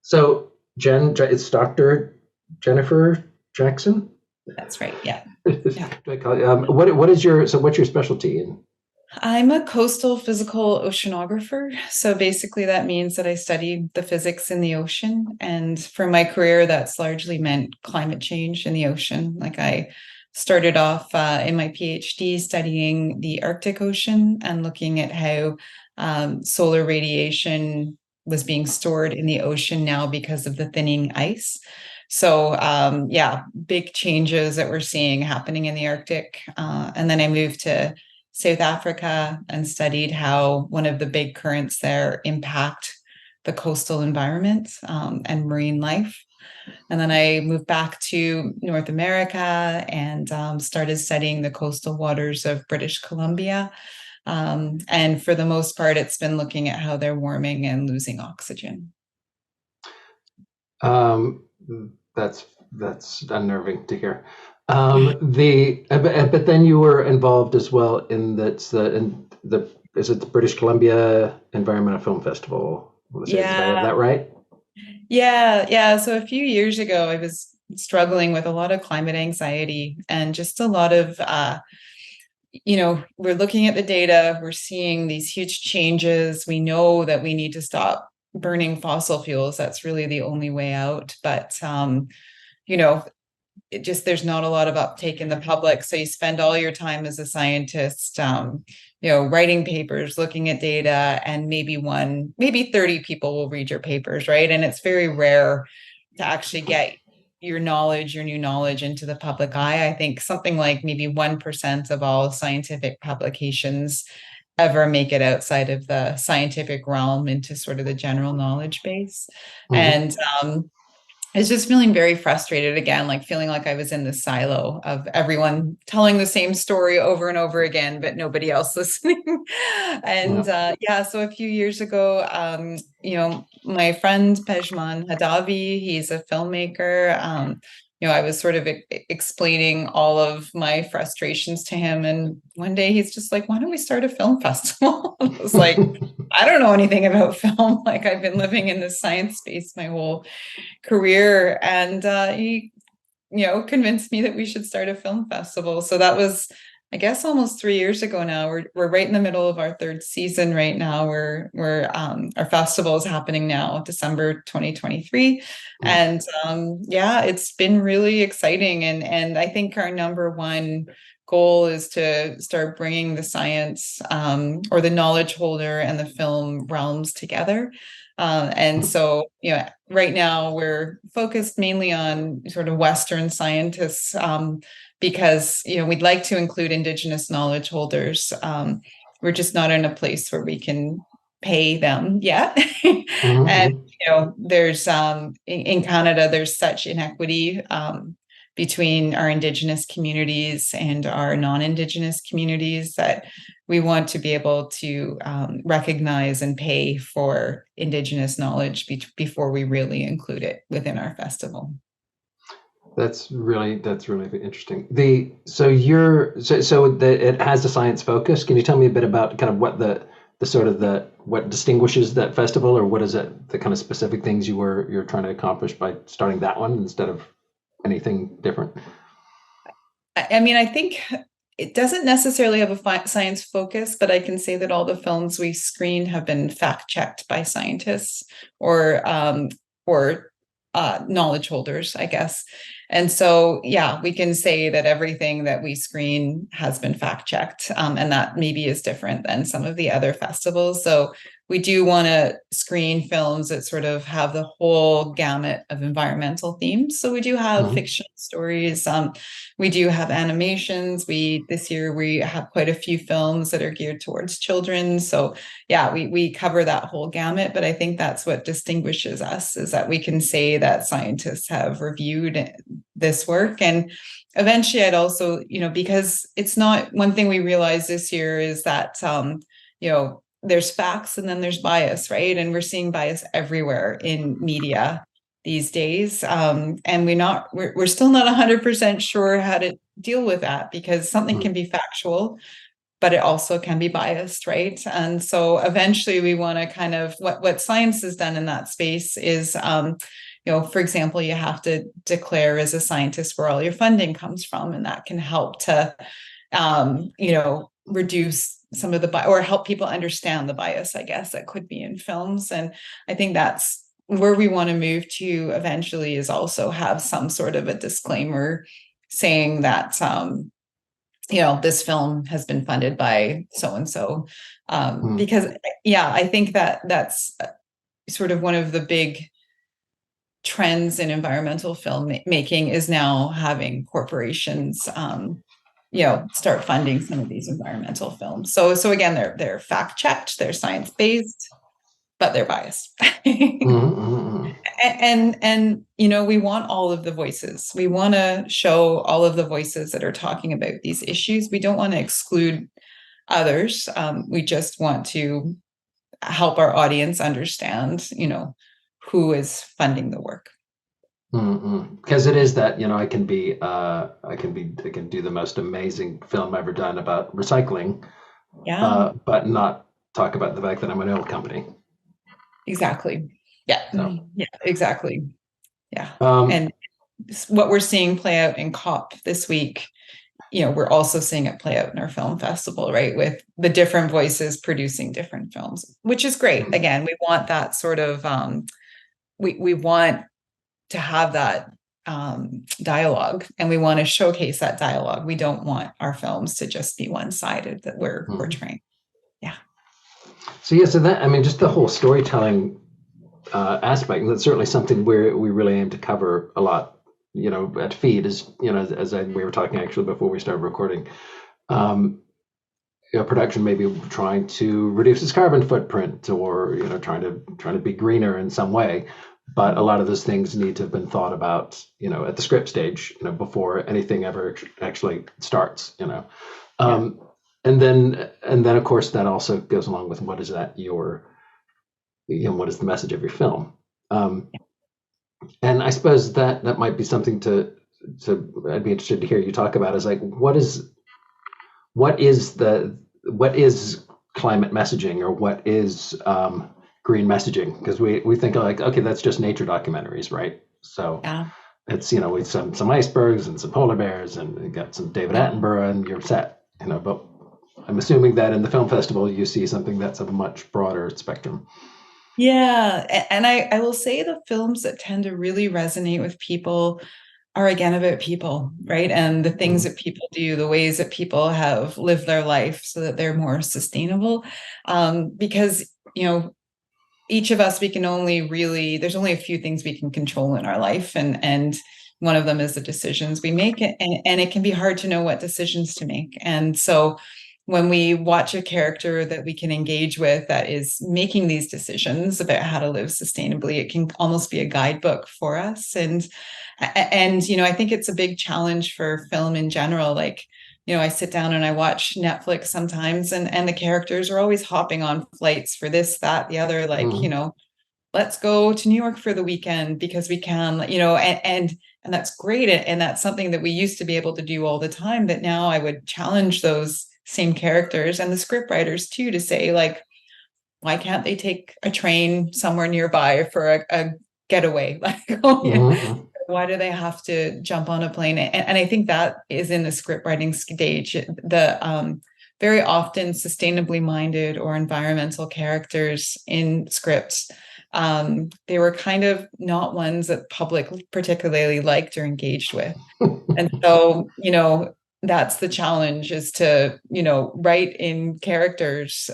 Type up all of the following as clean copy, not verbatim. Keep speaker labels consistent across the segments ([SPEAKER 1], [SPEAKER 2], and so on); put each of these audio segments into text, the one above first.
[SPEAKER 1] So, it's Dr. Jennifer Jackson.
[SPEAKER 2] That's right. Yeah. Yeah.
[SPEAKER 1] Do I call you? What's your specialty in?
[SPEAKER 2] I'm a coastal physical oceanographer. So basically, that means that I study the physics in the ocean. And for my career, that's largely meant climate change in the ocean. Like I started off in my PhD studying the Arctic Ocean and looking at how solar radiation was being stored in the ocean now because of the thinning ice. So, yeah, big changes that we're seeing happening in the Arctic. And then I moved to South Africa and studied how one of the big currents there impact the coastal environment and marine life. And then I moved back to North America and started studying the coastal waters of British Columbia. And for the most part, it's been looking at how they're warming and losing oxygen.
[SPEAKER 1] Um, that's unnerving to hear. But then you were involved as well in the is it the British Columbia Environmental Film Festival? Did I have
[SPEAKER 2] Yeah,
[SPEAKER 1] that right?
[SPEAKER 2] yeah. So a few years ago, I was struggling with a lot of climate anxiety and just a lot of we're looking at the data, we're seeing these huge changes. We know that we need to stop burning fossil fuels. That's really the only way out. But, you know, it just, there's not a lot of uptake in the public. So you spend all your time as a scientist, writing papers, looking at data, and maybe 30 people will read your papers, right? And it's very rare to actually get your new knowledge into the public eye. I think something like maybe 1% of all scientific publications ever make it outside of the scientific realm into sort of the general knowledge base.
[SPEAKER 1] Hmm.
[SPEAKER 2] And I was just feeling very frustrated again, like feeling like I was in the silo of everyone telling the same story over and over again, but nobody else listening. And
[SPEAKER 1] Yeah.
[SPEAKER 2] yeah, so a few years ago, my friend Pejman Hadavi, he's a filmmaker. I was sort of explaining all of my frustrations to him. And one day he's just like, why don't we start a film festival? I was like, I don't know anything about film. Like I've been living in the science space my whole career, and he convinced me that we should start a film festival. So that was, I guess, almost 3 years ago now. We're right in the middle of our third season right now. We're our festival is happening now, December 2023.
[SPEAKER 1] Yeah.
[SPEAKER 2] And yeah, it's been really exciting. And I think our number one goal is to start bringing the science or the knowledge holder and the film realms together. And so, right now we're focused mainly on sort of Western scientists because, we'd like to include Indigenous knowledge holders. We're just not in a place where we can pay them yet. And,
[SPEAKER 1] Hmm.
[SPEAKER 2] there's in Canada, there's such inequity between our Indigenous communities and our non-Indigenous communities that we want to be able to recognize and pay for Indigenous knowledge before we really include it within our festival.
[SPEAKER 1] That's really interesting. It has a science focus. Can you tell me a bit about kind of what the sort of the what distinguishes that festival, or what is it, the kind of specific things you're trying to accomplish by starting that one instead of anything different?
[SPEAKER 2] I mean, I think it doesn't necessarily have a science focus, but I can say that all the films we screen have been fact checked by scientists or knowledge holders, I guess. And so, yeah, we can say that everything that we screen has been fact checked, and that maybe is different than some of the other festivals. So we do want to screen films that sort of have the whole gamut of environmental themes. So we do have
[SPEAKER 1] Hmm.
[SPEAKER 2] fictional stories. We do have animations. This year we have quite a few films that are geared towards children. So yeah, we cover that whole gamut. But I think that's what distinguishes us, is that we can say that scientists have reviewed this work. And eventually I'd also, because it's not, one thing we realized this year is that there's facts and then there's bias, right? And we're seeing bias everywhere in media these days. And we're still not 100% sure how to deal with that, because something can be factual, but it also can be biased, right? And so eventually we want to kind of, what science has done in that space is, for example, you have to declare as a scientist where all your funding comes from, and that can help to, reduce some of the or help people understand the bias, I guess, that could be in films. And I think that's where we want to move to eventually, is also have some sort of a disclaimer saying that, this film has been funded by so-and-so. Because, I think that that's sort of one of the big trends in environmental filmmaking is now having corporations, start funding some of these environmental films. So again, they're fact-checked, they're science-based, but they're biased. And we want all of the voices. We want to show all of the voices that are talking about these issues. We don't want to exclude others. We just want to help our audience understand, who is funding the work.
[SPEAKER 1] Because it is that, I can do the most amazing film ever done about recycling, but not talk about the fact that I'm an oil company.
[SPEAKER 2] Exactly. Yeah. So. Yeah, exactly. Yeah. And what we're seeing play out in COP this week, we're also seeing it play out in our film festival, right? With the different voices producing different films, which is great. Again, we want that sort of, we want to have that dialogue, and we want to showcase that dialogue. We don't want our films to just be one-sided that we're portraying. Yeah.
[SPEAKER 1] So that, just the whole storytelling aspect, and that's certainly something we really aim to cover a lot, at Feed, is, as we were talking actually before we started recording, production maybe trying to reduce its carbon footprint, or, trying to be greener in some way. But a lot of those things need to have been thought about, at the script stage, before anything ever actually starts, And then of course that also goes along with what is that what is the message of your film? And I suppose that might be something to I'd be interested to hear you talk about, is like, what is climate messaging, or what is green messaging? Because we think like, okay, that's just nature documentaries, right? So it's, with some icebergs and some polar bears, and you got some David Attenborough, and you're set, but I'm assuming that in the film festival you see something that's of a much broader spectrum.
[SPEAKER 2] Yeah. And I will say the films that tend to really resonate with people are, again, about people, right? And the things that people do, the ways that people have lived their life so that they're more sustainable. Because, each of us, there's only a few things we can control in our life. And one of them is the decisions we make. And it can be hard to know what decisions to make. And so when we watch a character that we can engage with that is making these decisions about how to live sustainably, it can almost be a guidebook for us. And I think it's a big challenge for film in general. Like, I sit down and I watch Netflix sometimes, and the characters are always hopping on flights for this, that, the other, like, let's go to New York for the weekend because we can, and that's great. And that's something that we used to be able to do all the time. But now I would challenge those same characters and the script writers too, to say, like, why can't they take a train somewhere nearby for a getaway? Like, why do they have to jump on a plane? And I think that is in the script writing stage. The very often sustainably minded or environmental characters in scripts, they were kind of not ones that public particularly liked or engaged with. And so, that's the challenge, is to, write in characters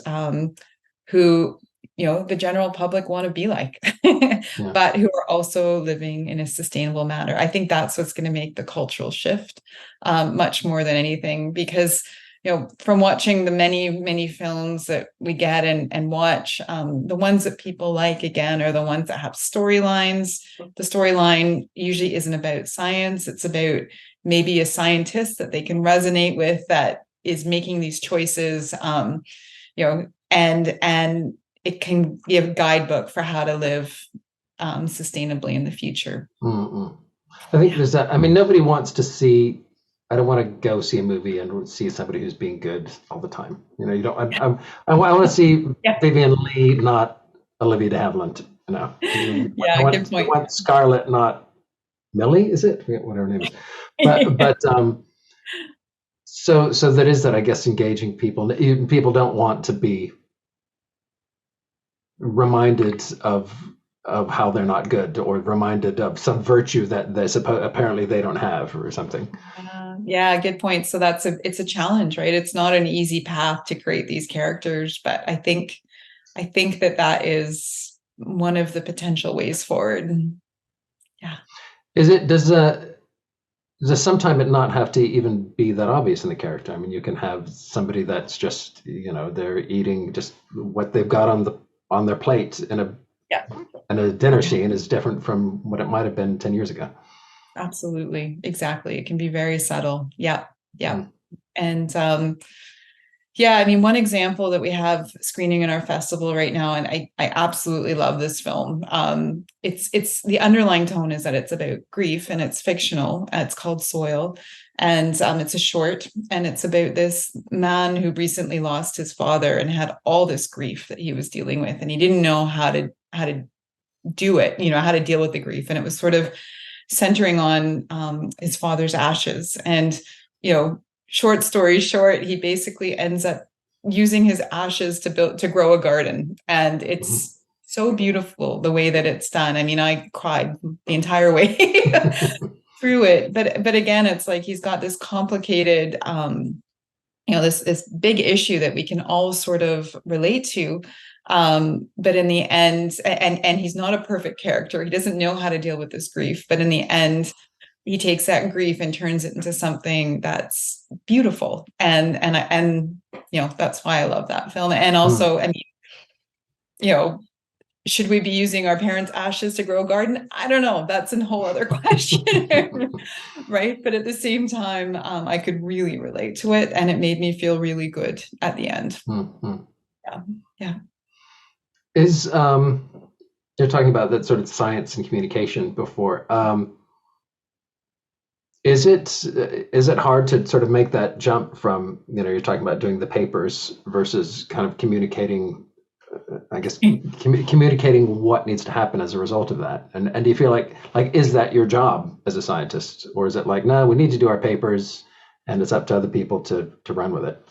[SPEAKER 2] who, the general public want to be like, but who are also living in a sustainable manner. I think that's what's going to make the cultural shift much more than anything, because, from watching the many, many films that we get and watch, the ones that people like, again, are the ones that have storylines. The storyline usually isn't about science. It's about maybe a scientist that they can resonate with, that is making these choices, and it can give a guidebook for how to live sustainably in the future.
[SPEAKER 1] I think there's that. Nobody wants to see I don't want to go see a movie and see somebody who's being good all the time. You don't. I want to see
[SPEAKER 2] Yeah.
[SPEAKER 1] Vivian Lee, not Olivia de Havilland.
[SPEAKER 2] Yeah, good
[SPEAKER 1] I
[SPEAKER 2] point.
[SPEAKER 1] want Scarlett, not Millie. Is it? I forget what her name is. But so that is that. I guess engaging people. People don't want to be reminded of how they're not good, or reminded of some virtue that apparently they don't have, or something.
[SPEAKER 2] Yeah, good point. So it's a challenge, right? It's not an easy path to create these characters, but I think that is one of the potential ways forward. Yeah.
[SPEAKER 1] Does sometime it not have to even be that obvious in the character? I mean, you can have somebody that's just, they're eating just what they've got on their plate
[SPEAKER 2] Yeah.
[SPEAKER 1] in a dinner scene is different from what it might have been 10 years ago.
[SPEAKER 2] Absolutely. Exactly. It can be very subtle. Yeah. Yeah. And yeah, I mean, one example that we have screening in our festival right now, and I absolutely love this film. It's the underlying tone is that it's about grief, and it's fictional. It's called Soil, and it's a short, and it's about this man who recently lost his father and had all this grief that he was dealing with, and he didn't know how to do it, how to deal with the grief, and it was sort of centering on his father's ashes, and short story short, he basically ends up using his ashes to grow a garden. And it's so beautiful the way that it's done. I mean, I cried the entire way through it. But again, it's like he's got this complicated this big issue that we can all sort of relate to. But in the end, and he's not a perfect character. He doesn't know how to deal with this grief, but in the end, he takes that grief and turns it into something that's beautiful. And that's why I love that film. And also, I mean, should we be using our parents' ashes to grow a garden? I don't know. That's a whole other question. Right. But at the same time, I could really relate to it, and it made me feel really good at the end. Yeah. Yeah.
[SPEAKER 1] You're talking about that sort of science and communication before. Is it hard to sort of make that jump from, you're talking about doing the papers versus kind of communicating, I guess, communicating what needs to happen as a result of that? And do you feel like is that your job as a scientist, or is it like, no, we need to do our papers and it's up to other people to run with it?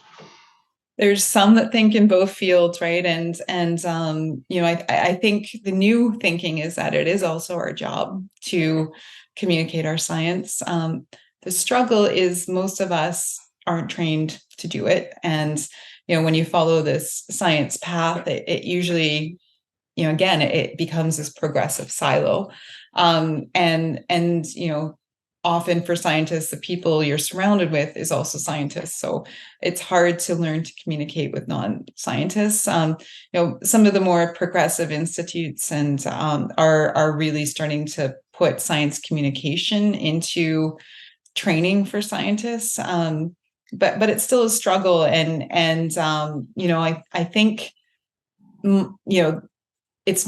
[SPEAKER 2] There's some that think in both fields, right? And I think the new thinking is that it is also our job to communicate our science. The struggle is most of us aren't trained to do it. And, when you follow this science path, it usually, again, it becomes this progressive silo. And often for scientists, the people you're surrounded with is also scientists. So it's hard to learn to communicate with non-scientists. Some of the more progressive institutes and are really starting to put science communication into training for scientists. But it's still a struggle. And I think, it's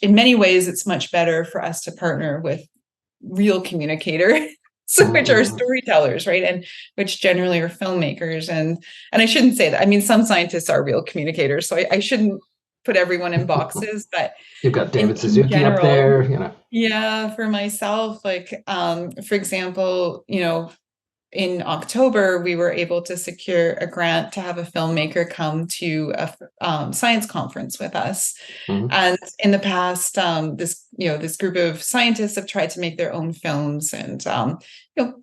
[SPEAKER 2] in many ways, it's much better for us to partner with real communicators, which are storytellers, right? And which generally are filmmakers. And I shouldn't say that. I mean, some sigentists are real communicators, so I shouldn't put everyone in boxes, but
[SPEAKER 1] you've got David Suzuki general, up there,
[SPEAKER 2] Yeah, for myself, for example, in October, we were able to secure a grant to have a filmmaker come to a science conference with us. And in the past, this group of scientists have tried to make their own films, and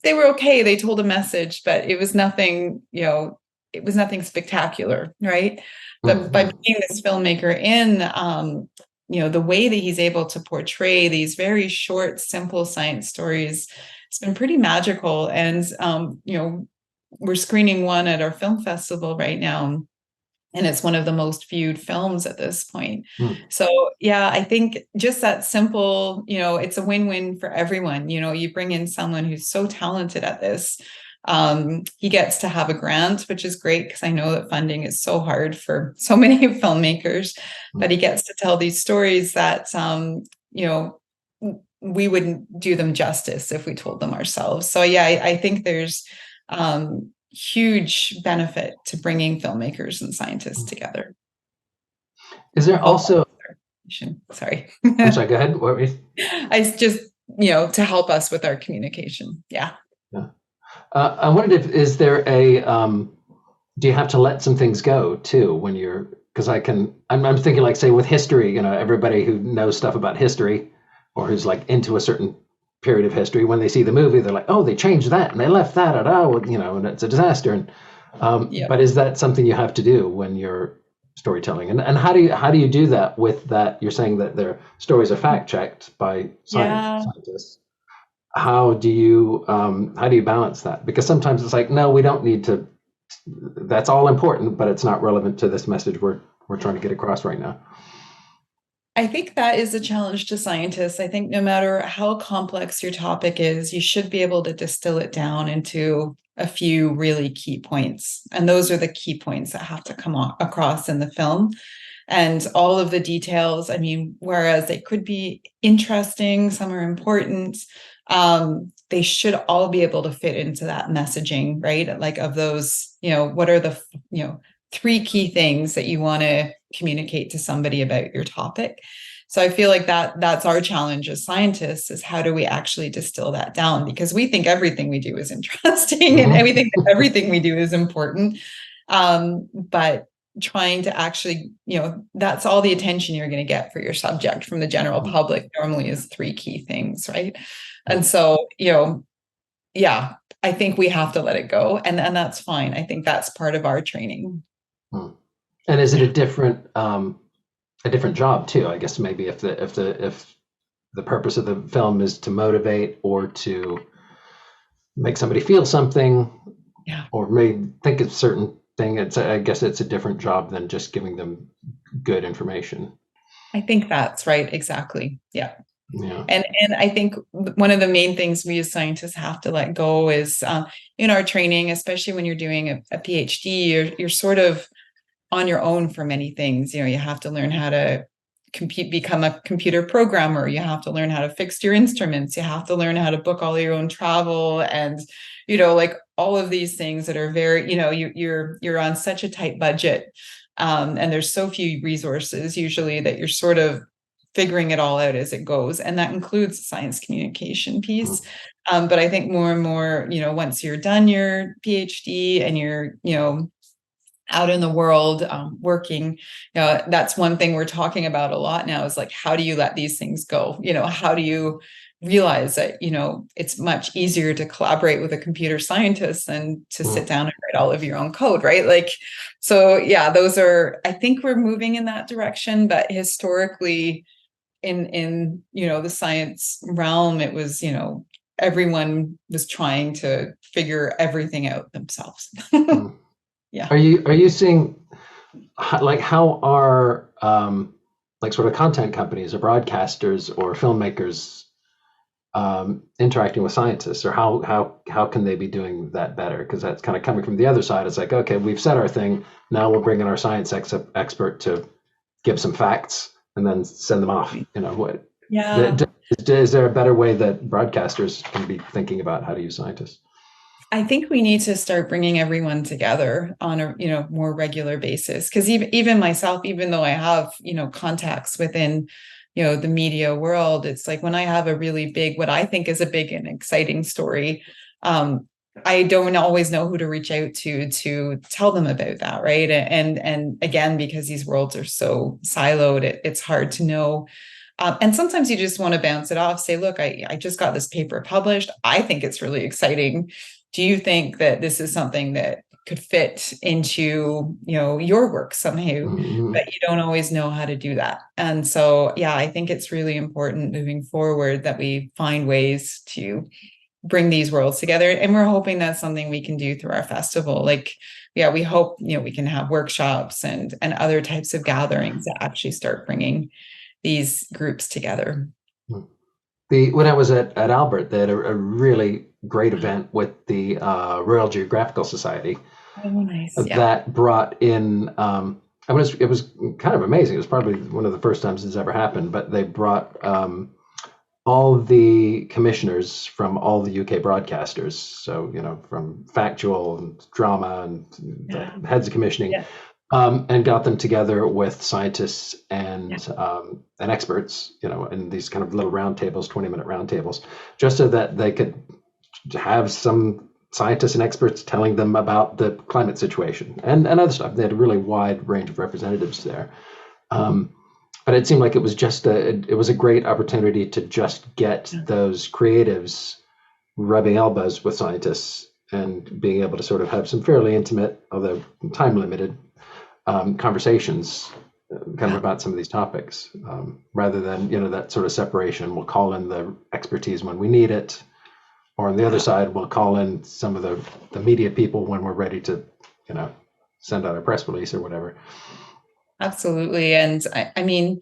[SPEAKER 2] they were okay. They told a message, but it was nothing. It was nothing spectacular, right? But by bringing this filmmaker in, the way that he's able to portray these very short, simple science stories, it's been pretty magical. And, we're screening one at our film festival right now, and it's one of the most viewed films at this point. So, yeah, I think just that simple, it's a win-win for everyone. You bring in someone who's so talented at this. He gets to have a grant, which is great, because I know that funding is so hard for so many filmmakers, but he gets to tell these stories that, we wouldn't do them justice if we told them ourselves. So yeah, I think there's huge benefit to bringing filmmakers and scientists together.
[SPEAKER 1] Is there also,
[SPEAKER 2] sorry.
[SPEAKER 1] I'm sorry, go ahead. What were you?
[SPEAKER 2] I just, to help us with our communication. Yeah.
[SPEAKER 1] I wondered is there a, do you have to let some things go too when you're, because I'm thinking like, say with history, everybody who knows stuff about history or who's like into a certain period of history, when they see the movie, they're like, oh, they changed that and they left that at and it's a disaster. And, but is that something you have to do when you're storytelling? And how do you do that with that? You're saying that their stories are fact checked by scientists. How do you balance that? Because sometimes it's like, no, we don't need to. That's all important, but it's not relevant to this message we're trying to get across right now.
[SPEAKER 2] I think that is a challenge to scientists. I think no matter how complex your topic is, you should be able to distill it down into a few really key points. And those are the key points that have to come across in the film. And all of the details, I mean, whereas they could be interesting, some are important, they should all be able to fit into that messaging, right? Like of those, what are the, 3 key things that you want to communicate to somebody about your topic. So I feel like that's our challenge as scientists, is how do we actually distill that down? Because we think everything we do is interesting and everything we do is important. But trying to actually, that's all the attention you're going to get for your subject from the general public normally is 3 key things, right? And so, yeah, I think we have to let it go, and that's fine. I think that's part of our training.
[SPEAKER 1] And is it a different job too? I guess maybe if the purpose of the film is to motivate or to make somebody feel something, or may think a certain thing, I guess it's a different job than just giving them good information.
[SPEAKER 2] I think that's right. Exactly. Yeah. And I think one of the main things we as scientists have to let go is in our training, especially when you're doing a PhD, you're sort of on your own for many things. You have to learn how to become a computer programmer. You have to learn how to fix your instruments. You have to learn how to book all your own travel, and like all of these things that are very, you're on such a tight budget, and there's so few resources usually that you're sort of figuring it all out as it goes, and that includes the science communication piece. But I think more and more, once you're done your PhD and you're, out in the world working, that's one thing we're talking about a lot now, is like, how do you let these things go? How do you realize that, it's much easier to collaborate with a computer scientist than to sit down and write all of your own code, right? Like, so yeah, I think we're moving in that direction, but historically in the science realm, it was, everyone was trying to figure everything out themselves. Yeah.
[SPEAKER 1] Are you seeing, like, how are like sort of content companies or broadcasters or filmmakers interacting with scientists, or how can they be doing that better? Because that's kind of coming from the other side. It's like, okay, we've said our thing, now we'll bring in our science expert to give some facts and then send them off. What?
[SPEAKER 2] Yeah.
[SPEAKER 1] Is there a better way that broadcasters can be thinking about how to use scientists?
[SPEAKER 2] I think we need to start bringing everyone together on a more regular basis, because even myself, even though I have contacts within the media world, it's like when I have a really big, what I think is a big and exciting story, I don't always know who to reach out to tell them about that, right? And again, because these worlds are so siloed, it's hard to know. And sometimes you just want to bounce it off, say, look, I just got this paper published. I think it's really exciting. Do you think that this is something that could fit into, your work somehow? But you don't always know how to do that. And so, yeah, I think it's really important moving forward that we find ways to bring these worlds together. And we're hoping that's something we can do through our festival. Like, yeah, we hope, we can have workshops and other types of gatherings that actually start bringing these groups together.
[SPEAKER 1] When I was at Albert, they had a really great event with the Royal Geographical Society.
[SPEAKER 2] Oh, nice.
[SPEAKER 1] That brought in, it was kind of amazing. It was probably one of the first times it's ever happened, but they brought all the commissioners from all the UK broadcasters. So, from factual and drama and the
[SPEAKER 2] Yeah.
[SPEAKER 1] heads of commissioning,
[SPEAKER 2] Yeah.
[SPEAKER 1] and got them together with scientists
[SPEAKER 2] Yeah.
[SPEAKER 1] and experts, in these kind of little roundtables, 20-minute roundtables, just so that they could have some scientists and experts telling them about the climate situation and other stuff. They had a really wide range of representatives there. Um, but it seemed like it was it was a great opportunity to just get those creatives rubbing elbows with scientists and being able to sort of have some fairly intimate, although time limited, conversations kind of about some of these topics, rather than that sort of separation. We'll call in the expertise when we need it, or on the other side, we'll call in some of the media people when we're ready to send out a press release or whatever.
[SPEAKER 2] Absolutely. And I mean,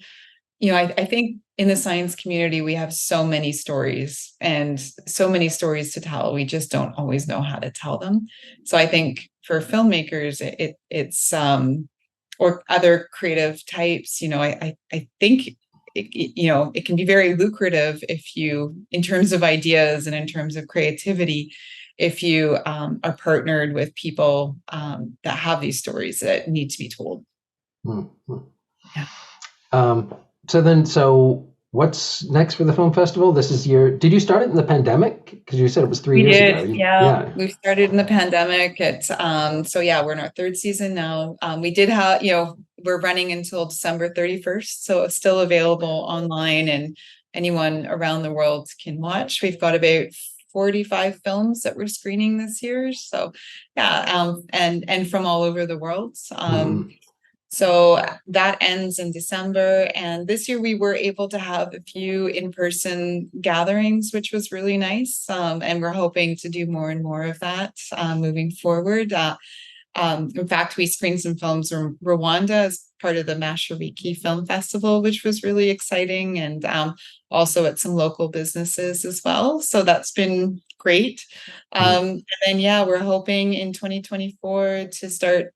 [SPEAKER 2] I think in the science community, we have so many stories and so many stories to tell. We just don't always know how to tell them. So I think for filmmakers, it's or other creative types, I think it can be very lucrative if you, in terms of ideas and in terms of creativity, if you are partnered with people that have these stories that need to be told.
[SPEAKER 1] Mm-hmm.
[SPEAKER 2] Yeah.
[SPEAKER 1] So what's next for the film festival? Did you start it in the pandemic? Because you said it was 3
[SPEAKER 2] We
[SPEAKER 1] years
[SPEAKER 2] did,
[SPEAKER 1] ago.
[SPEAKER 2] yeah.
[SPEAKER 1] Yeah.
[SPEAKER 2] We started in the pandemic. So yeah, we're in our third season now. We did have, we're running until December 31st, so it's still available online and anyone around the world can watch. We've got about 45 films that we're screening this year. So yeah, and from all over the world. So that ends in December. And this year we were able to have a few in-person gatherings, which was really nice. And we're hoping to do more and more of that moving forward. In fact, we screened some films from Rwanda as part of the Mashariki Film Festival, which was really exciting, and also at some local businesses as well. So that's been great. And then, yeah, we're hoping in 2024 to start,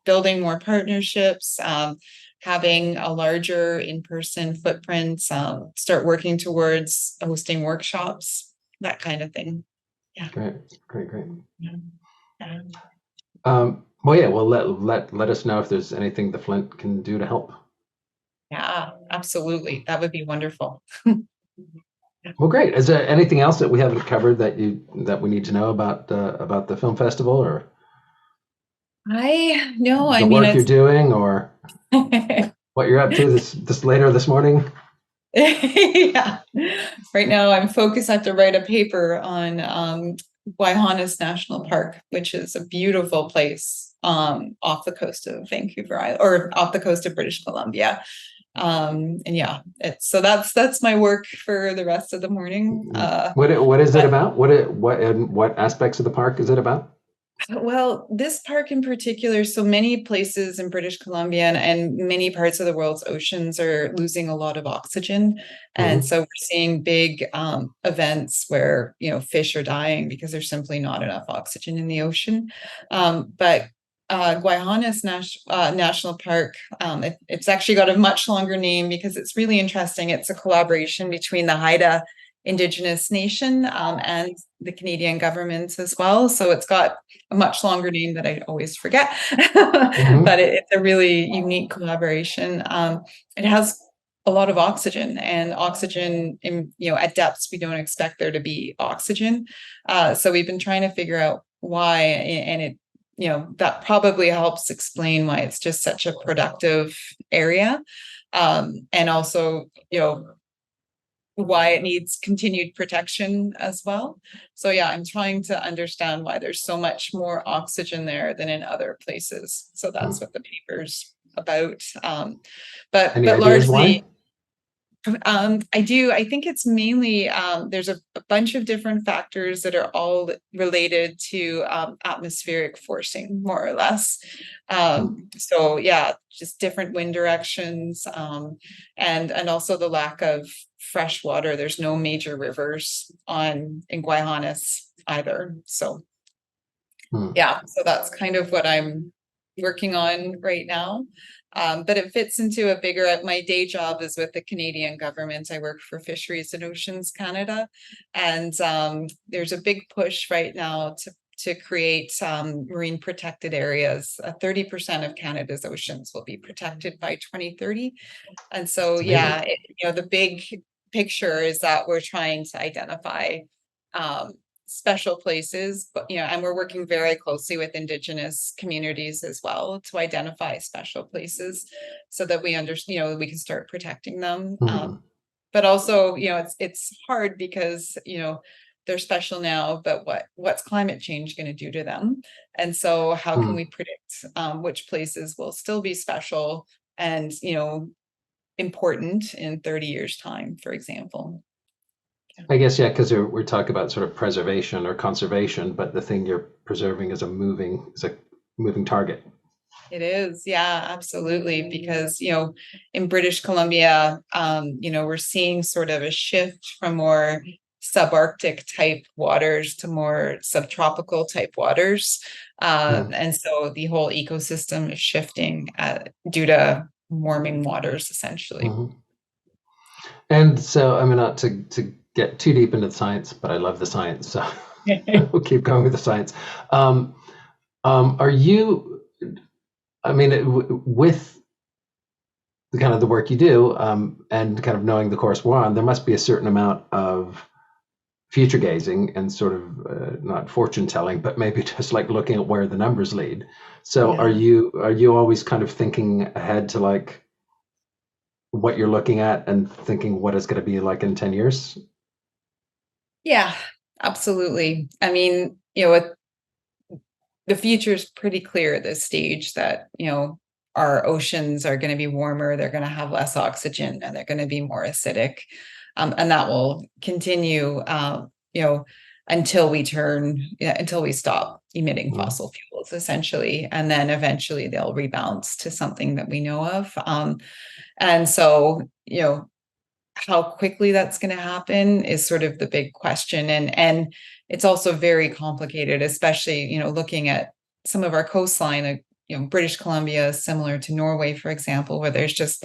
[SPEAKER 2] building more partnerships, having a larger in-person footprint, start working towards hosting workshops, that kind of thing. Yeah.
[SPEAKER 1] Great.
[SPEAKER 2] Yeah.
[SPEAKER 1] Well, yeah. Well, let us know if there's anything the Flint can do to help.
[SPEAKER 2] Yeah, absolutely. That would be wonderful.
[SPEAKER 1] Well, great. Is there anything else that we haven't covered that we need to know about the film festival, or
[SPEAKER 2] the
[SPEAKER 1] work you're doing, or what you're up to this later this morning?
[SPEAKER 2] Yeah. Right now I'm focused. I have to write a paper on Guayhanas National Park, which is a beautiful place off the coast of Vancouver Island, or off the coast of British Columbia. And yeah, so that's my work for the rest of the morning.
[SPEAKER 1] What is it about? What aspects of the park is it about?
[SPEAKER 2] Well, this park in particular, so many places in British Columbia and many parts of the world's oceans are losing a lot of oxygen. And so we're seeing big events where, fish are dying because there's simply not enough oxygen in the ocean. But Guayhanas National Park, it's actually got a much longer name because it's really interesting. It's a collaboration between the Haida Indigenous Nation and the Canadian government as well. So it's got a much longer name that I always forget, but it's a really unique collaboration. It has a lot of oxygen, and oxygen at depths we don't expect there to be oxygen. So we've been trying to figure out why, and it that probably helps explain why it's just such a productive area, and also why it needs continued protection as well. So yeah, I'm trying to understand why there's so much more oxygen there than in other places. So that's what the paper's about. But largely, I do. I think it's mainly there's a bunch of different factors that are all related to atmospheric forcing, more or less. So yeah, just different wind directions, and also the lack of fresh water. There's no major rivers in Guayhanas either. So yeah, so that's kind of what I'm working on right now. But it fits into a bigger, my day job is with the Canadian government. I work for Fisheries and Oceans Canada. And there's a big push right now to create marine protected areas. 30% of Canada's oceans will be protected by 2030. And so, yeah, the big picture is that we're trying to identify special places, but and we're working very closely with Indigenous communities as well to identify special places so that we understand, we can start protecting them. But also, it's hard because they're special now, but what's climate change going to do to them? And so how can we predict which places will still be special and important in 30 years time, for example?
[SPEAKER 1] I guess, yeah, because we're talking about sort of preservation or conservation, but the thing you're preserving is a moving target.
[SPEAKER 2] It is, yeah, absolutely. Because, in British Columbia, we're seeing sort of a shift from more subarctic type waters to more subtropical type waters. And so the whole ecosystem is shifting due to warming waters, essentially.
[SPEAKER 1] And so, I mean, not to get too deep into the science, but I love the science, so we'll keep going with the science. Are you, I mean, with the kind of the work you do, and kind of knowing the course we're on, there must be a certain amount of future gazing and sort of not fortune telling, but maybe just like looking at where the numbers lead. So are you always kind of thinking ahead to like what you're looking at and thinking what it's going to be like in 10 years?
[SPEAKER 2] Yeah, absolutely. I mean, the future is pretty clear at this stage that, our oceans are going to be warmer, they're going to have less oxygen, and they're going to be more acidic. And that will continue, until we stop emitting fossil fuels, essentially. And then eventually they'll rebalance to something that we know of. And so, how quickly that's going to happen is sort of the big question. And it's also very complicated, especially, looking at some of our coastline. British Columbia is similar to Norway, for example, where there's just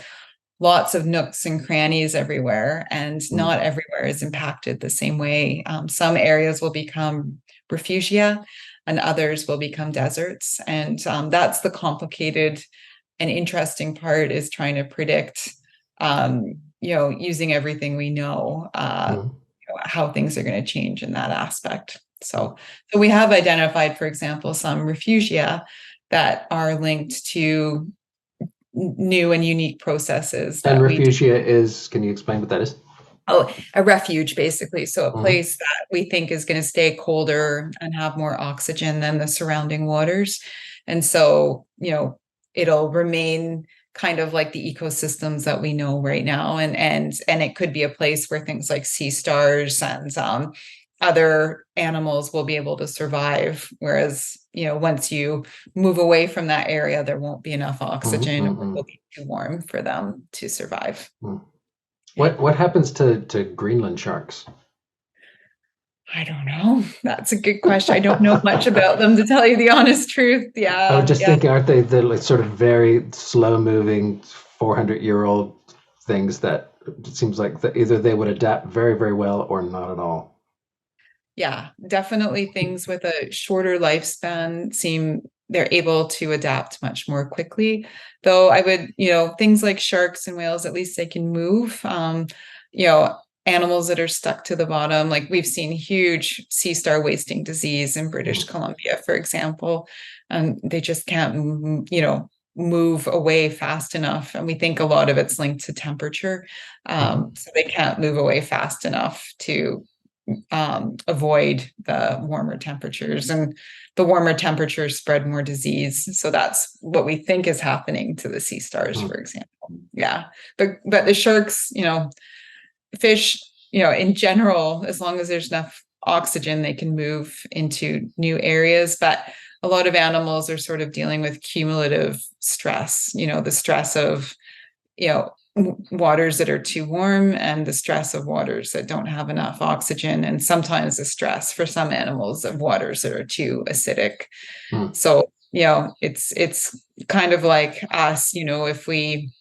[SPEAKER 2] lots of nooks and crannies everywhere, and not everywhere is impacted the same way. Some areas will become refugia and others will become deserts. And that's the complicated and interesting part, is trying to predict, using everything we know, how things are going to change in that aspect. So we have identified, for example, some refugia that are linked to new and unique processes.
[SPEAKER 1] And refugia is, can you explain what that is?
[SPEAKER 2] Oh, a refuge, basically. So a place that we think is going to stay colder and have more oxygen than the surrounding waters. And so, it'll remain kind of like the ecosystems that we know right now. And it could be a place where things like sea stars and other animals will be able to survive. Whereas, once you move away from that area, there won't be enough oxygen. It will be too warm for them to survive.
[SPEAKER 1] What happens to Greenland sharks?
[SPEAKER 2] I don't know. That's a good question. I don't know much about them, to tell you the honest truth. Yeah.
[SPEAKER 1] I was just thinking, aren't they the like sort of very slow moving 400-year-old things that it seems like that either they would adapt very, very well or not at all?
[SPEAKER 2] Yeah, definitely things with a shorter lifespan they're able to adapt much more quickly. Though I would, things like sharks and whales, at least they can move. Animals that are stuck to the bottom, like we've seen huge sea star wasting disease in British Columbia, for example. They just can't, move away fast enough. And we think a lot of it's linked to temperature. So they can't move away fast enough to avoid the warmer temperatures, and the warmer temperatures spread more disease. So that's what we think is happening to the sea stars, for example. Yeah. But the sharks, fish, in general, as long as there's enough oxygen, they can move into new areas. But a lot of animals are sort of dealing with cumulative stress, the stress of, waters that are too warm and the stress of waters that don't have enough oxygen, and sometimes the stress for some animals of waters that are too acidic. So it's kind of like us, if we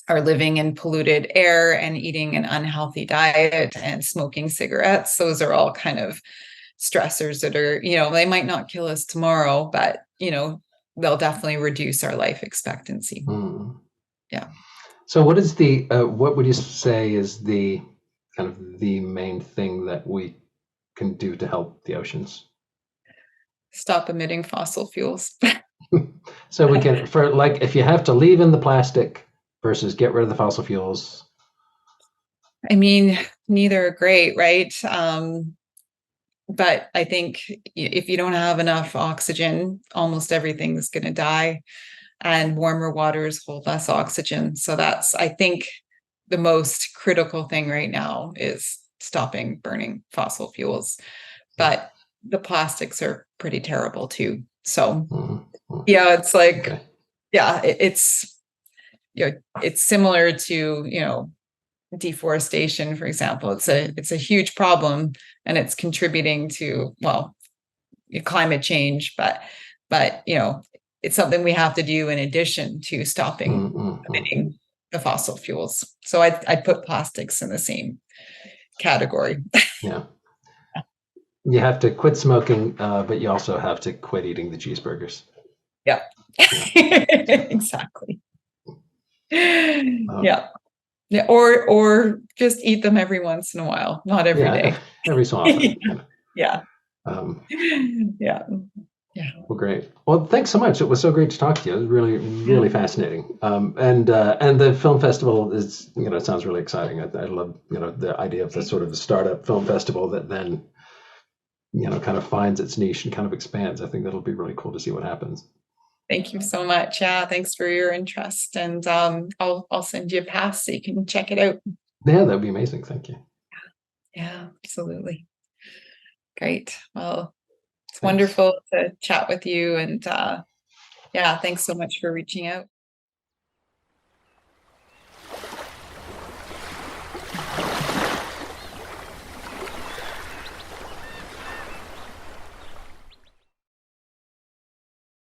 [SPEAKER 2] are living in polluted air and eating an unhealthy diet and smoking cigarettes, those are all kind of stressors that are, they might not kill us tomorrow, but, they'll definitely reduce our life expectancy.
[SPEAKER 1] Mm.
[SPEAKER 2] Yeah.
[SPEAKER 1] So what would you say is the kind of the main thing that we can do to help the oceans?
[SPEAKER 2] Stop emitting fossil fuels.
[SPEAKER 1] So we can, if you have to leave in the plastic versus get rid of the fossil fuels.
[SPEAKER 2] I mean, neither are great, right? But I think if you don't have enough oxygen, almost everything's going to die, and warmer waters hold less oxygen. So that's, I think, the most critical thing right now is stopping burning fossil fuels. But the plastics are pretty terrible too. So yeah, it's like,
[SPEAKER 1] okay.
[SPEAKER 2] Yeah, it's similar to, deforestation, for example. It's a huge problem, and it's contributing to, well, climate change, but it's something we have to do in addition to stopping emitting the fossil fuels. So I'd put plastics in the same category.
[SPEAKER 1] Yeah. You have to quit smoking, but you also have to quit eating the cheeseburgers.
[SPEAKER 2] Yeah. Exactly. Yeah. Yeah. Or just eat them every once in a while, not every day.
[SPEAKER 1] Every so often.
[SPEAKER 2] Yeah.
[SPEAKER 1] Yeah.
[SPEAKER 2] Yeah.
[SPEAKER 1] Well, great. Well, thanks so much. It was so great to talk to you. It was really, really fascinating. And the film festival is, it sounds really exciting. I love, the idea of the sort of the startup film festival that then, kind of finds its niche and kind of expands. I think that'll be really cool to see what happens.
[SPEAKER 2] Thank you so much. Yeah, thanks for your interest, and I'll send you a pass so you can check it out.
[SPEAKER 1] Yeah, that'd be amazing. Thank you.
[SPEAKER 2] Yeah, absolutely. Great. Well, it's
[SPEAKER 1] Thanks.
[SPEAKER 2] wonderful to chat with you, and yeah, thanks so much for reaching out.